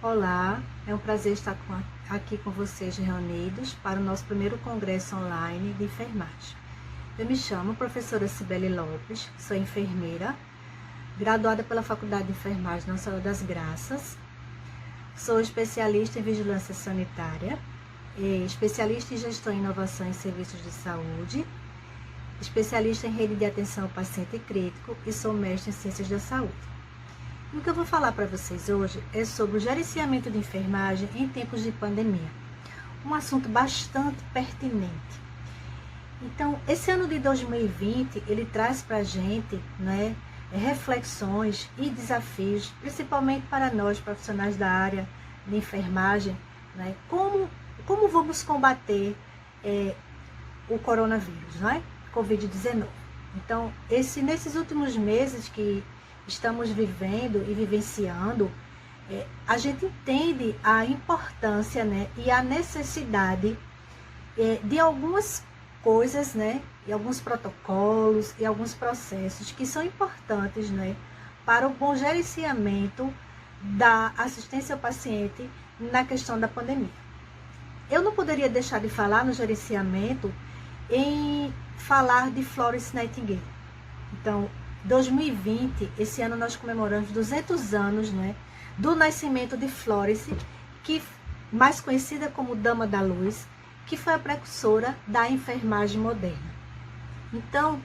Olá, é um prazer estar aqui com vocês reunidos para o nosso primeiro congresso online de enfermagem. Eu me chamo professora Cibele Lopes, sou enfermeira, graduada pela Faculdade de Enfermagem na Senhora das Graças, sou especialista em vigilância sanitária, especialista em gestão e inovação em serviços de saúde, especialista em rede de atenção ao paciente crítico e sou mestre em ciências da saúde. E o que eu vou falar para vocês hoje é sobre o gerenciamento de enfermagem em tempos de pandemia. Um assunto bastante pertinente. Então, esse ano de 2020, ele traz para a gente, reflexões e desafios, principalmente para nós, profissionais da área de enfermagem, como vamos combater o coronavírus, Covid-19. Então, nesses últimos meses que estamos vivendo e vivenciando, a gente entende a importância, e a necessidade de algumas coisas, e alguns protocolos e alguns processos que são importantes, para o bom gerenciamento da assistência ao paciente na questão da pandemia. Eu não poderia deixar de falar no gerenciamento em falar de Florence Nightingale. Então, 2020, esse ano nós comemoramos 200 anos, do nascimento de Florence, que mais conhecida como Dama da Luz, que foi a precursora da enfermagem moderna. Então,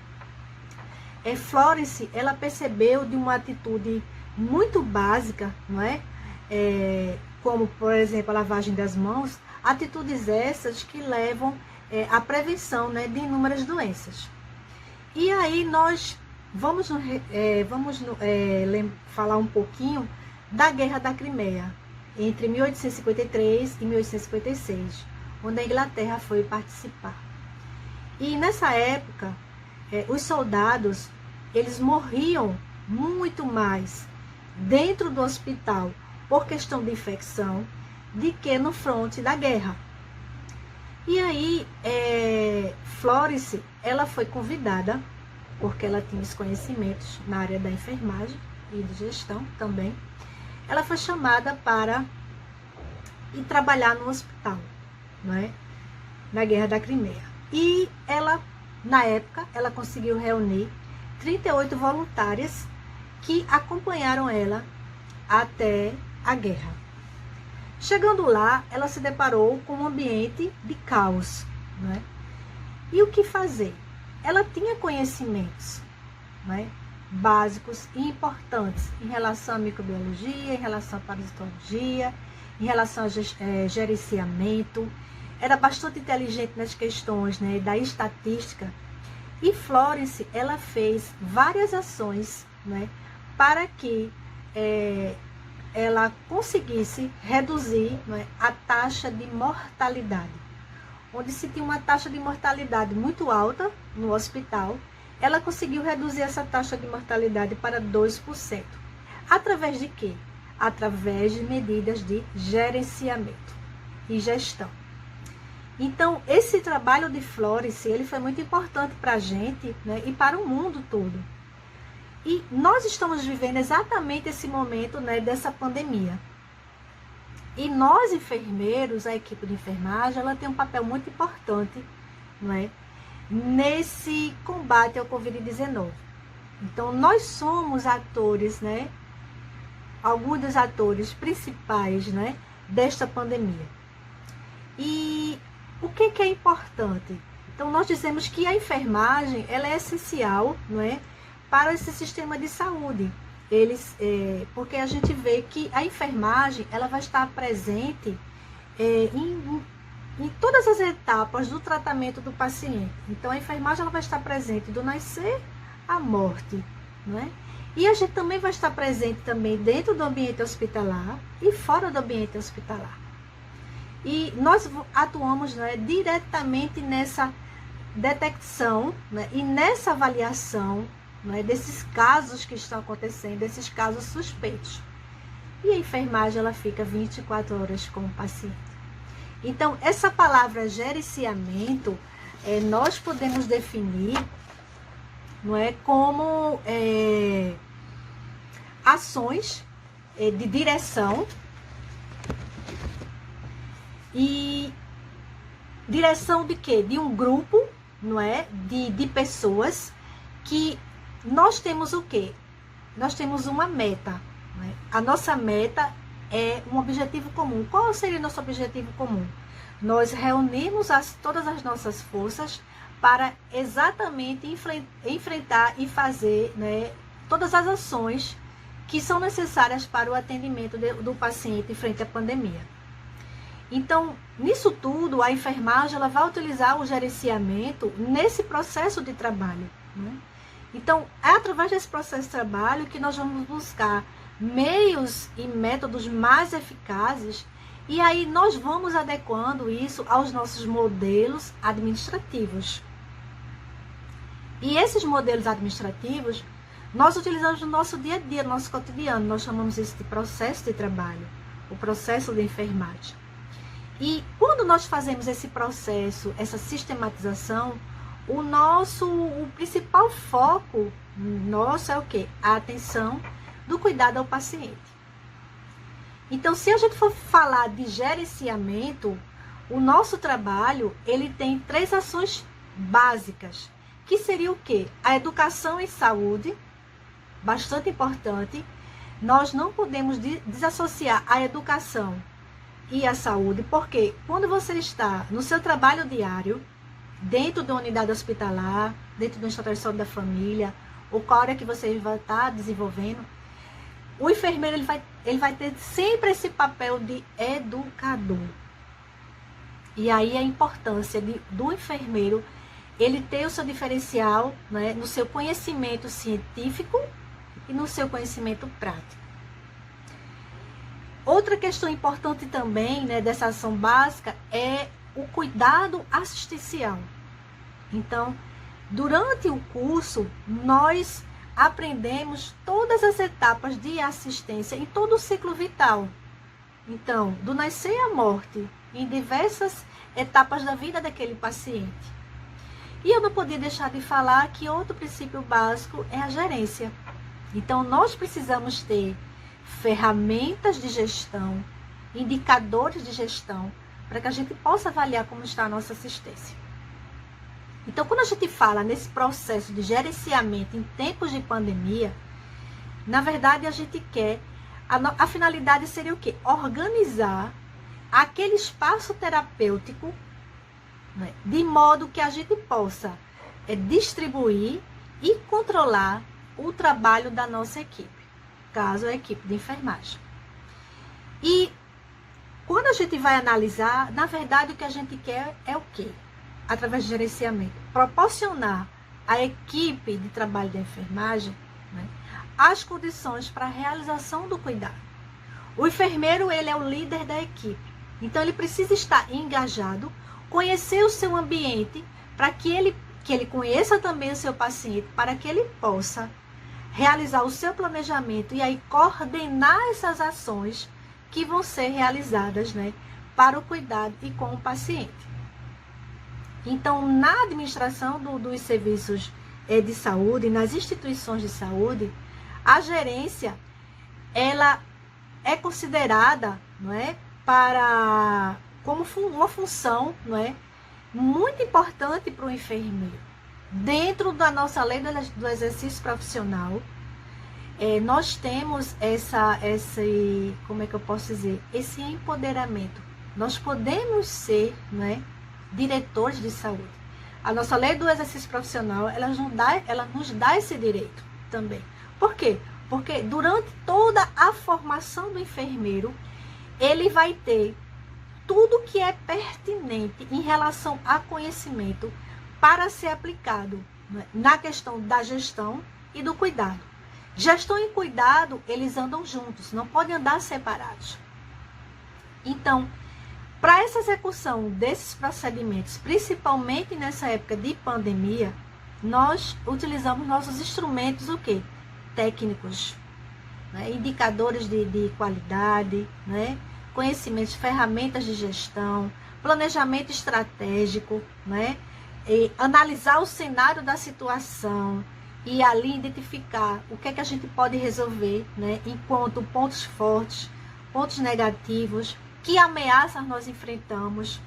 Florence, ela percebeu de uma atitude muito básica, como, por exemplo, a lavagem das mãos, atitudes essas que levam à prevenção, de inúmeras doenças. E aí nós vamos falar um pouquinho da Guerra da Crimeia, entre 1853 e 1856, onde a Inglaterra foi participar. E nessa época, os soldados, eles morriam muito mais dentro do hospital por questão de infecção do que no fronte da guerra. E aí, Florence, ela foi convidada, porque ela tinha os conhecimentos na área da enfermagem e de gestão também. Ela foi chamada para ir trabalhar no hospital, na Guerra da Crimeia. E ela, na época, ela conseguiu reunir 38 voluntárias que acompanharam ela até a guerra. Chegando lá, ela se deparou com um ambiente de caos, E o que fazer? Ela tinha conhecimentos, básicos e importantes em relação à microbiologia, em relação à parasitologia, em relação ao gerenciamento. Era bastante inteligente nas questões, da estatística. E Florence, ela fez várias ações, para que ela conseguisse reduzir, a taxa de mortalidade. Onde se tinha uma taxa de mortalidade muito alta no hospital, ela conseguiu reduzir essa taxa de mortalidade para 2%. Através de quê? Através de medidas de gerenciamento e gestão. Então, esse trabalho de Florence, ele foi muito importante para a gente, e para o mundo todo. E nós estamos vivendo exatamente esse momento, dessa pandemia. E nós, enfermeiros, a equipe de enfermagem, ela tem um papel muito importante, nesse combate ao Covid-19. Então, nós somos atores, alguns dos atores principais, desta pandemia. E o que é importante? Então, nós dizemos que a enfermagem, ela é essencial, para esse sistema de saúde. Porque a gente vê que a enfermagem, ela vai estar presente em todas as etapas do tratamento do paciente. Então, a enfermagem, ela vai estar presente do nascer à morte, E a gente também vai estar presente também dentro do ambiente hospitalar e fora do ambiente hospitalar. E nós atuamos, diretamente nessa detecção, e nessa avaliação, desses casos que estão acontecendo, desses casos suspeitos. E a enfermagem, ela fica 24 horas com o paciente. Então, essa palavra gerenciamento, nós podemos definir, como ações de direção e direção de quê? De um grupo, não é? De pessoas que nós temos o quê? Nós temos uma meta, não é? A nossa meta é um objetivo comum. Qual seria o nosso objetivo comum? Nós reunimos todas as nossas forças para exatamente enfrentar e fazer, né, todas as ações que são necessárias para o atendimento do paciente frente à pandemia. Então, nisso tudo, a enfermagem ela vai utilizar o gerenciamento nesse processo de trabalho, né? Então, é através desse processo de trabalho que nós vamos buscar meios e métodos mais eficazes, e aí nós vamos adequando isso aos nossos modelos administrativos. E esses modelos administrativos, nós utilizamos no nosso dia a dia, no nosso cotidiano. Nós chamamos isso de processo de trabalho, o processo de enfermagem. E quando nós fazemos esse processo, essa sistematização, o principal foco nosso é o quê? A atenção do cuidado ao paciente. Então, se a gente for falar de gerenciamento, o nosso trabalho, ele tem 3 ações básicas, que seria o quê? A educação em saúde, bastante importante. Nós não podemos desassociar a educação e a saúde, porque quando você está no seu trabalho diário, dentro de uma unidade hospitalar, dentro de um estratégia de saúde da família, ou qual área que você vai estar desenvolvendo, o enfermeiro ele vai ter sempre esse papel de educador. E aí a importância do enfermeiro ele ter o seu diferencial, né, no seu conhecimento científico e no seu conhecimento prático. Outra questão importante também, né, dessa ação básica é o cuidado assistencial. Então, durante o curso, nós aprendemos todas as etapas de assistência em todo o ciclo vital. Então, do nascer à morte, em diversas etapas da vida daquele paciente. E eu não podia deixar de falar que outro princípio básico é a gerência. Então, nós precisamos ter ferramentas de gestão, indicadores de gestão, para que a gente possa avaliar como está a nossa assistência. Então, quando a gente fala nesse processo de gerenciamento em tempos de pandemia, na verdade a gente quer, a finalidade seria o quê? Organizar aquele espaço terapêutico, né, de modo que a gente possa distribuir e controlar o trabalho da nossa equipe, caso a equipe de enfermagem. E quando a gente vai analisar, na verdade o que a gente quer é o quê? Através de gerenciamento, proporcionar à equipe de trabalho da enfermagem, né, as condições para a realização do cuidado. O enfermeiro, ele é o líder da equipe, então ele precisa estar engajado, conhecer o seu ambiente, para que ele conheça também o seu paciente, para que ele possa realizar o seu planejamento e aí coordenar essas ações que vão ser realizadas, né, para o cuidado e com o paciente. Então, na administração dos serviços de saúde, nas instituições de saúde, a gerência, ela é considerada, não é, como uma função, não é, muito importante para o enfermeiro. Dentro da nossa lei do exercício profissional, nós temos como é que eu posso dizer, esse empoderamento. Nós podemos ser, não é, diretores de saúde. A nossa lei do exercício profissional, ela nos dá esse direito também. Por quê? Porque durante toda a formação do enfermeiro, ele vai ter tudo que é pertinente em relação a conhecimento para ser aplicado, né, na questão da gestão e do cuidado. Gestão e cuidado, eles andam juntos, não podem andar separados. Então, para essa execução desses procedimentos, principalmente nessa época de pandemia, nós utilizamos nossos instrumentos, o quê? Técnicos, né? Indicadores de qualidade, né? Conhecimentos, ferramentas de gestão, planejamento estratégico, né? E analisar o cenário da situação e ali identificar o que é que a gente pode resolver, né? Enquanto pontos fortes, pontos negativos, que ameaças nós enfrentamos.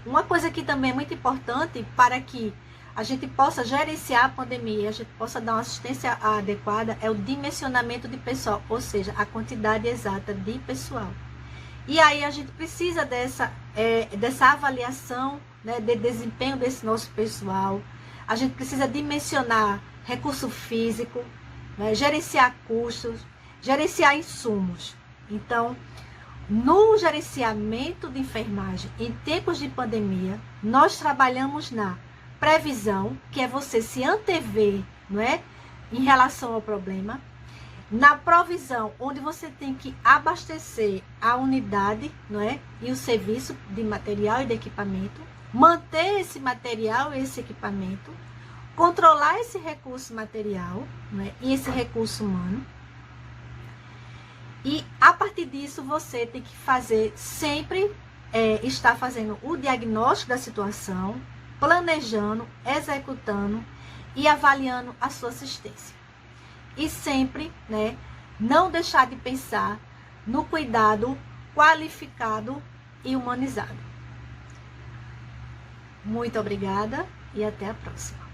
Uma coisa que também é muito importante para que a gente possa gerenciar a pandemia, a gente possa dar uma assistência adequada, é o dimensionamento de pessoal, ou seja, a quantidade exata de pessoal. E aí a gente precisa dessa avaliação, né, de desempenho desse nosso pessoal. A gente precisa dimensionar recurso físico, né, gerenciar custos, gerenciar insumos. Então, no gerenciamento de enfermagem em tempos de pandemia, nós trabalhamos na previsão, que é você se antever, não é, em relação ao problema. Na provisão, onde você tem que abastecer a unidade, não é, e o serviço de material e de equipamento, manter esse material e esse equipamento, controlar esse recurso material, não é, e esse recurso humano. E a partir disso você tem que fazer sempre, estar fazendo o diagnóstico da situação, planejando, executando e avaliando a sua assistência. E sempre, né, não deixar de pensar no cuidado qualificado e humanizado. Muito obrigada e até a próxima.